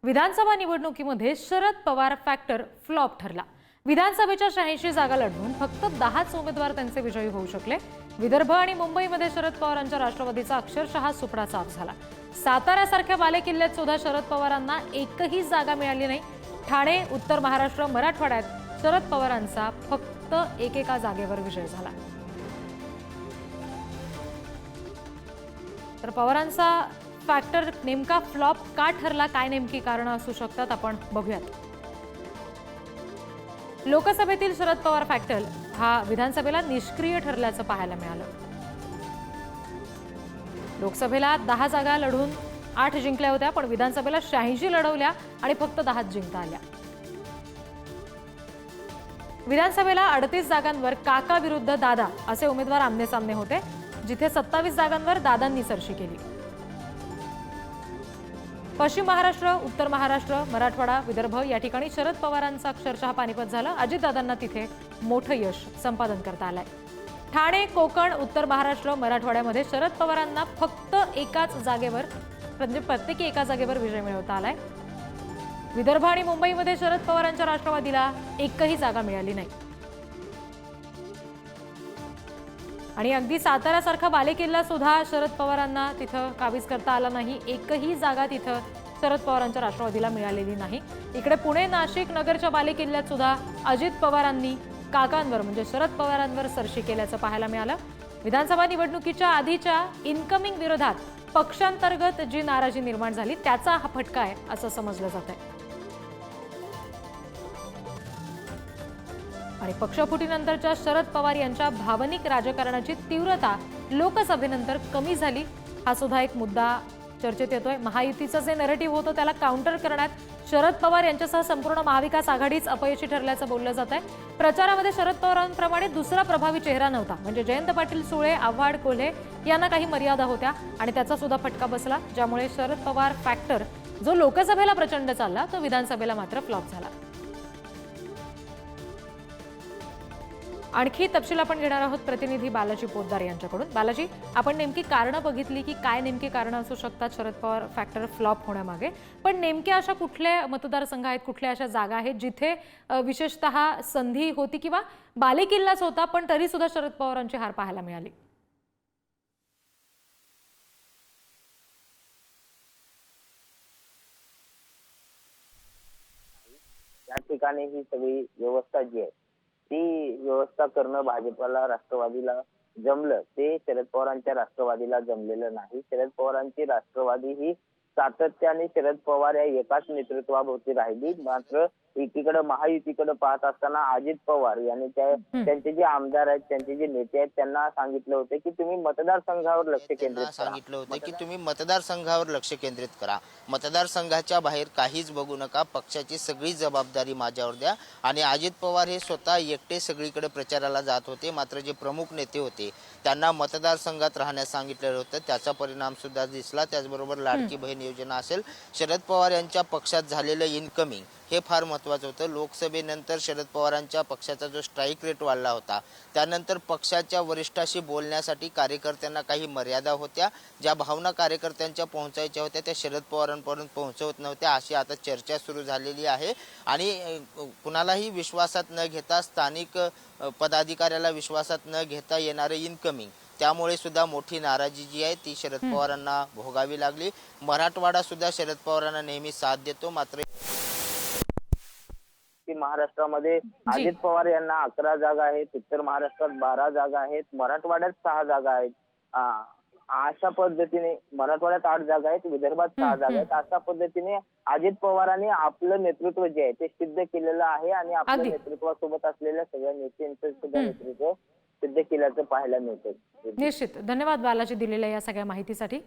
विधानसभा निवडणुकीमध्ये Sharad Pawar factor flop ठरला। विधानसभेच्या 86 जागा लढवून फक्त 10च उमेदवार त्यांचे विजयी होऊ शकले। विदर्भ आणि मुंबईमध्ये शरद पवारांच्या राष्ट्रवादीचा अक्षरशः सुपडा साफ झाला। साताऱ्यासारख्या बालेकिल्ल्यात सुद्धा शरद पवारांना एकही जागा मिळाली नाही। ठाणे, उत्तर महाराष्ट्र, मराठवाड्यात शरद पवारांचा फक्त एकेका जागेवर विजय झाला। तर पवारांचा फॅक्टर नेमका फ्लॉप का ठरला, काय नेमकी कारण असू शकतात आपण बघूयात। लोकसभेतील शरद पवार फॅक्टर हा विधानसभेला निष्क्रिय ठरल्याचं पाहायला मिळालं। लोकसभेला 10 जागा लढून 8 जिंकल्या होत्या, पण विधानसभेला 86 लढवल्या आणि फक्त 10 जिंकता आल्या। विधानसभेला 38 जागांवर काका विरुद्ध दादा असे उमेदवार आमने-सामने होते, जिथे 27 जागांवर दादांनी सरशी केली। पश्चिम महाराष्ट्र, उत्तर महाराष्ट्र, मराठवाडा, विदर्भ या ठिकाणी शरद पवारांचा अक्षरशः पानिपत झालं। अजितदादांना तिथे मोठं यश संपादन करता आलंय। ठाणे, कोकण, उत्तर महाराष्ट्र, मराठवाड्यामध्ये शरद पवारांना फक्त एकाच जागेवर म्हणजे प्रत्येकी एका जागेवर विजय मिळवता आलाय। विदर्भ आणि मुंबईमध्ये शरद पवारांच्या राष्ट्रवादीला एकही जागा मिळाली नाही। आणि अगदी साताऱ्यासारखा बालेकिल्ला सुद्धा शरद पवारांना तिथं काबीज करता आला नाही। एकही जागा तिथं शरद पवारांच्या राष्ट्रवादीला मिळालेली नाही। इकडे पुणे, नाशिक, नगरच्या बालेकिल्ल्यात सुद्धा अजित पवारांनी काकांवर म्हणजे शरद पवारांवर सरशी केल्याचं पाहायला मिळालं। विधानसभा निवडणुकीच्या आधीच्या इनकमिंग विरोधात पक्षांतर्गत जी नाराजी निर्माण झाली त्याचा हा फटका आहे असं समजलं जात आहे। आणि पक्षफुटीनंतरच्या शरद पवार यांच्या भावनिक राजकारणाची तीव्रता लोकसभेनंतर कमी झाली, हा सुद्धा एक मुद्दा चर्चेत येतोय। महायुतीचं जे नरेटिव्ह होतं त्याला काउंटर करण्यात शरद पवार यांच्यासह संपूर्ण महाविकास आघाडीच अपयशी ठरल्याचं बोललं जात आहे। प्रचारामध्ये शरद पवारांप्रमाणे दुसरा प्रभावी चेहरा नव्हता, म्हणजे जयंत पाटील, सुळे, आव्हाड, कोल्हे यांना काही मर्यादा होत्या आणि त्याचा सुद्धा फटका बसला, ज्यामुळे शरद पवार फॅक्टर जो लोकसभेला प्रचंड चालला तो विधानसभेला मात्र फ्लॉप झाला। आणखी तपशील आपण घेणार आहोत प्रतिनिधी बालाजी पोद्दार यांच्याकडून। बालाजी, आपण नेमकी कारणं बघितली की काय नेमकी कारणं असू शकतात शरद पवार फॅक्टर फ्लॉप होण्यामागे, पण नेमक्या अशा कुठल्या मतदारसंघ आहेत, कुठल्या अशा जागा आहेत जिथे विशेषतः संधी होती किंवा बालेकिल्लाच होता पण तरी सुद्धा शरद पवारांची हार पाहायला मिळाली? या ठिकाणी ही सगळी व्यवस्था जी आहे ती व्यवस्था करणं भाजपला, राष्ट्रवादीला जमलं, ते शरद पवारांच्या राष्ट्रवादीला जमलेलं नाही। शरद पवारांची राष्ट्रवादी ही सातत्याने शरद पवार या एकाच नेतृत्वाभोवती राहिली। मात्र एकीकडे महायुतीकडे पाहत असताना अजित पवार यांनी त्यांचे जे आमदार आहेत, त्यांचे जे नेते आहेत त्यांना सांगितलं होतं की तुम्ही मतदारसंघावर लक्ष केंद्रित करा, मतदारसंघाच्या बाहेर काहीच बघू नका, पक्षाची सगळी जबाबदारी माझ्यावर द्या। आणि अजित पवार हे स्वतः एकटे सगळीकडे प्रचाराला जात होते, मात्र जे प्रमुख नेते होते त्यांना मतदारसंघात राहण्यास सांगितलेलं होतं, त्याचा परिणाम सुद्धा दिसला। त्याचबरोबर लाडकी बहीण योजना असेल, शरद पवार यांच्या पक्षात झालेलं इनकमिंग हे फार महत्त्वाचं होतं। लोकसभेनंतर शरद पवारांच्या पक्षाचा जो स्ट्राईक रेट वाढला होता, त्यानंतर पक्षाच्या वरिष्ठाशी बोलण्यासाठी कार्यकर्त्यांना काही मर्यादा होत्या। ज्या भावना कार्यकर्त्यांच्या पोहोचायच्या होत्या त्या शरद पवारांपर्यंत पोहोचवत नव्हत्या, अशी आता चर्चा सुरू झालेली आहे। आणि कुणालाही विश्वासात न घेता, स्थानिक पदाधिकाऱ्याला विश्वासात न घेता येणारे इनकमिंग, त्यामुळे सुद्धा मोठी नाराजी जी आहे ती शरद पवारांना भोगावी लागली। मराठवाडा सुद्धा शरद पवारांना नेहमी साथ देतो, मात्र महाराष्ट्रामध्ये अजित पवार यांना 11 जागा आहेत, उत्तर महाराष्ट्रात 12 जागा आहेत, मराठवाड्यात 6 जागा आहेत। अशा पद्धतीने मराठवाड्यात 8 जागा आहेत, विदर्भात 6 जागा आहेत। अशा पद्धतीने अजित पवारांनी आपलं नेतृत्व जे आहे ते सिद्ध केलेलं आहे आणि आपल्या नेतृत्वासोबत असलेल्या सगळ्या नेत्यांचं सुद्धा नेतृत्व सिद्ध केल्याचं पाहायला मिळतं। निश्चित, धन्यवाद बालाजी दिलेल्या या सगळ्या माहितीसाठी।